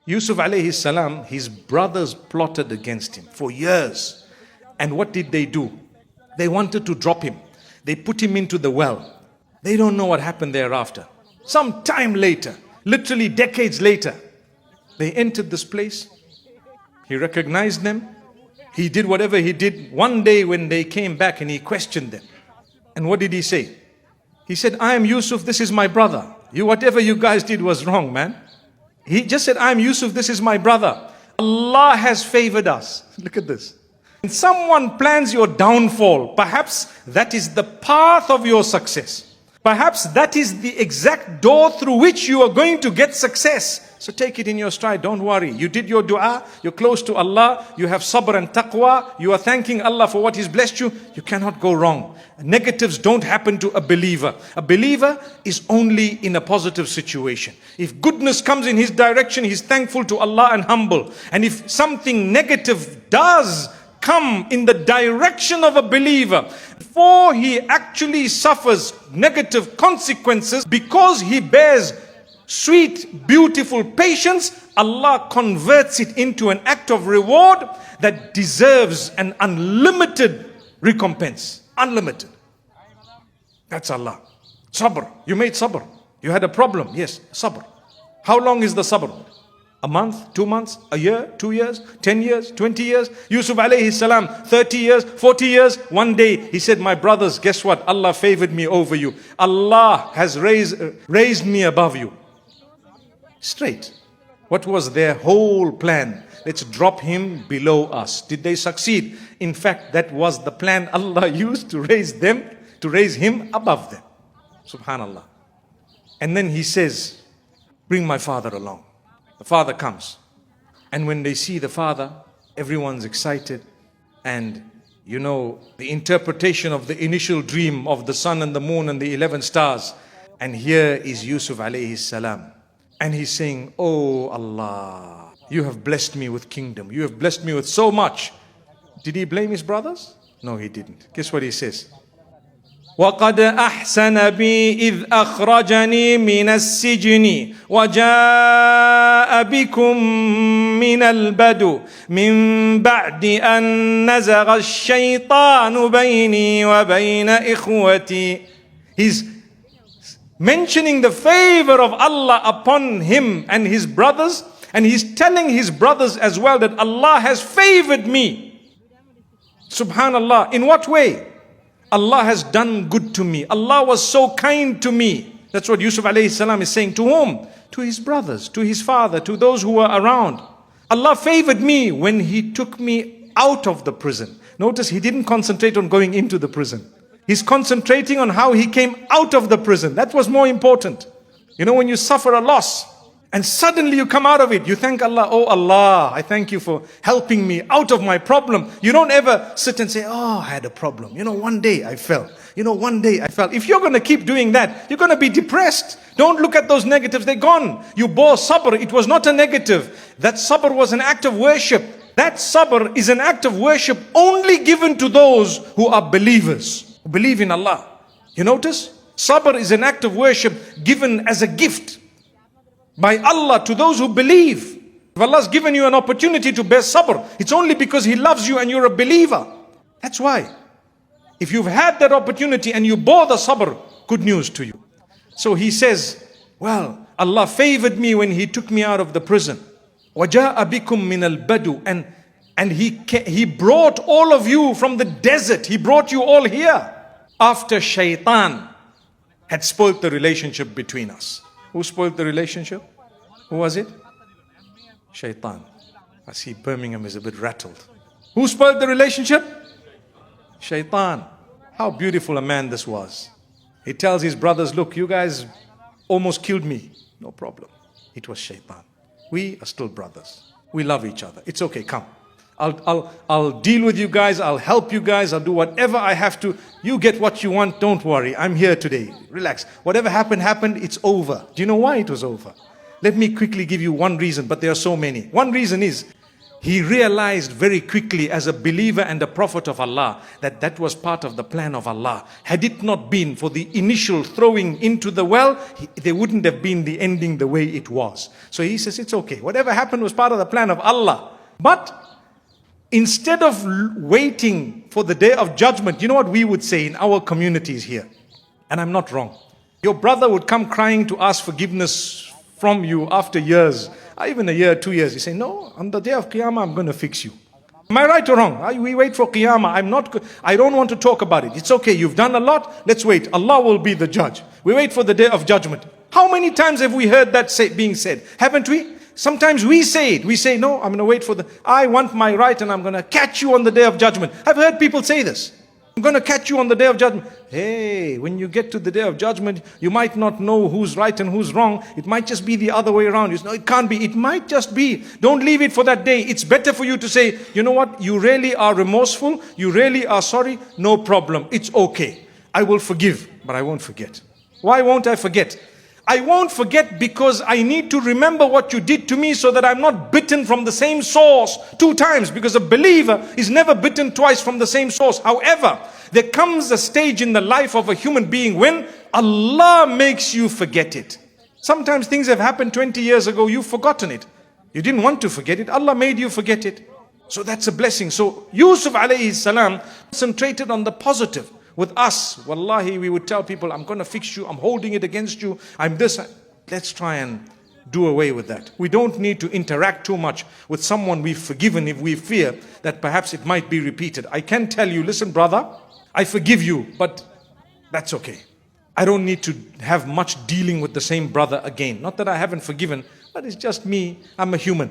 Yusuf alayhi salam, his brothers plotted against him for years. And what did they do? They wanted to drop him. They put him into the well. They don't know what happened thereafter. Some time later, literally decades later, they entered this place. He recognized them. He did whatever he did. One day when they came back and he questioned them. And what did he say? He said, I am Yusuf, this is my brother. Whatever you guys did was wrong, man. He just said, I am Yusuf, this is my brother. Allah has favored us. Look at this. When someone plans your downfall, perhaps that is the path of your success. Perhaps that is the exact door through which you are going to get success. So take it in your stride, don't worry. You did your dua, you're close to Allah, you have sabr and taqwa, you are thanking Allah for what He's blessed you, you cannot go wrong. Negatives don't happen to a believer. A believer is only in a positive situation. If goodness comes in his direction, he's thankful to Allah and humble. And if something negative does come in the direction of a believer, before he actually suffers negative consequences, because he bears sweet, beautiful patience, Allah converts it into an act of reward that deserves an unlimited recompense. Unlimited. That's Allah. Sabr. You made sabr. You had a problem. Yes, sabr. How long is the sabr? A month, 2 months, a year, 2 years, 10 years, 20 years. Yusuf alayhi salam, 30 years, 40 years. One day he said, my brothers, guess what? Allah favored me over you. Allah has raised me above you. Straight. What was their whole plan? Let's drop him below us. Did they succeed? In fact, that was the plan Allah used to raise them, to raise him above them. Subhanallah. And then he says, bring my father along. The father comes. And when they see the father, everyone's excited. And you know, the interpretation of the initial dream of the sun and the moon and the 11 stars. And here is Yusuf alayhi salam. And he's saying, oh Allah, you have blessed me with kingdom. You have blessed me with so much. Did he blame his brothers? No, he didn't. Guess what he says? وَقَدْ أَحْسَنَ بِي إِذْ أَخْرَجَنِي مِنَ السِّجْنِ وَجَاءَ بِكُم مِّنَ الْبَدُوِ مِن بَعْدِ أَن نَّزَغَ الشَّيْطَانُ بَيْنِي وَبَيْنَ إِخْوَتِي. He's mentioning the favor of Allah upon him and his brothers, and he's telling his brothers as well that Allah has favored me. Subhanallah. In what way? Allah has done good to me. Allah was so kind to me. That's what Yusuf alayhi salam is saying. To whom? To his brothers, to his father, to those who were around. Allah favored me when He took me out of the prison. Notice He didn't concentrate on going into the prison. He's concentrating on how he came out of the prison. That was more important. You know, when you suffer a loss and suddenly you come out of it, you thank Allah. Oh Allah, I thank you for helping me out of my problem. You don't ever sit and say, oh, I had a problem. You know, one day I fell. You know, one day I fell. If you're going to keep doing that, you're going to be depressed. Don't look at those negatives. They're gone. You bore sabr. It was not a negative. That sabr was an act of worship. That sabr is an act of worship only given to those who are believers, who believe in Allah. You notice? Sabr is an act of worship given as a gift by Allah to those who believe. If Allah has given you an opportunity to bear sabr, it's only because He loves you and you're a believer. That's why. If you've had that opportunity and you bore the sabr, good news to you. So he says, well, Allah favored me when He took me out of the prison. وَجَاءَ بِكُم مِّنَ الْبَدُ. And he brought all of you from the desert. He brought you all here. After shaitan had spoiled the relationship between us. Who spoiled the relationship? Who was it? Shaitan. I see Birmingham is a bit rattled. Who spoiled the relationship? Shaitan. How beautiful a man this was. He tells his brothers, look, you guys almost killed me. No problem. It was shaitan. We are still brothers. We love each other. It's okay, come. I'll deal with you guys. I'll help you guys. I'll do whatever I have to. You get what you want. Don't worry. I'm here today. Relax. Whatever happened. It's over. Do you know why it was over? Let me quickly give you one reason, but there are so many. One reason is, he realized very quickly as a believer and a prophet of Allah that that was part of the plan of Allah. Had it not been for the initial throwing into the well, there wouldn't have been the ending the way it was. So he says, it's okay. Whatever happened was part of the plan of Allah. But instead of waiting for the day of judgment, you know what we would say in our communities here? And I'm not wrong. Your brother would come crying to ask forgiveness from you after years, even a year, 2 years. You say, no, on the day of Qiyamah, I'm going to fix you. Am I right or wrong? We wait for Qiyamah. I don't want to talk about it. It's okay. You've done a lot. Let's wait. Allah will be the judge. We wait for the day of judgment. How many times have we heard that being said? Haven't we? Sometimes we say it. We say, no, I'm going to wait for I want my right and I'm going to catch you on the day of judgment. I've heard people say this. I'm going to catch you on the day of judgment. Hey, when you get to the day of judgment, you might not know who's right and who's wrong. It might just be the other way around. You say, no, it can't be. It might just be. Don't leave it for that day. It's better for you to say, you know what? You really are remorseful. You really are sorry. No problem. It's okay. I will forgive, but I won't forget. Why won't I forget? I won't forget because I need to remember what you did to me so that I'm not bitten from the same source 2 times, because a believer is never bitten twice from the same source. However, there comes a stage in the life of a human being when Allah makes you forget it. Sometimes things have happened 20 years ago, you've forgotten it. You didn't want to forget it, Allah made you forget it. So that's a blessing. So Yusuf alayhi salam concentrated on the positive. With us, wallahi, we would tell people, I'm going to fix you, I'm holding it against you, I'm this. Let's try and do away with that. We don't need to interact too much with someone we've forgiven if we fear that perhaps it might be repeated. I can tell you, listen brother, I forgive you, but that's okay. I don't need to have much dealing with the same brother again. Not that I haven't forgiven, but it's just me, I'm a human.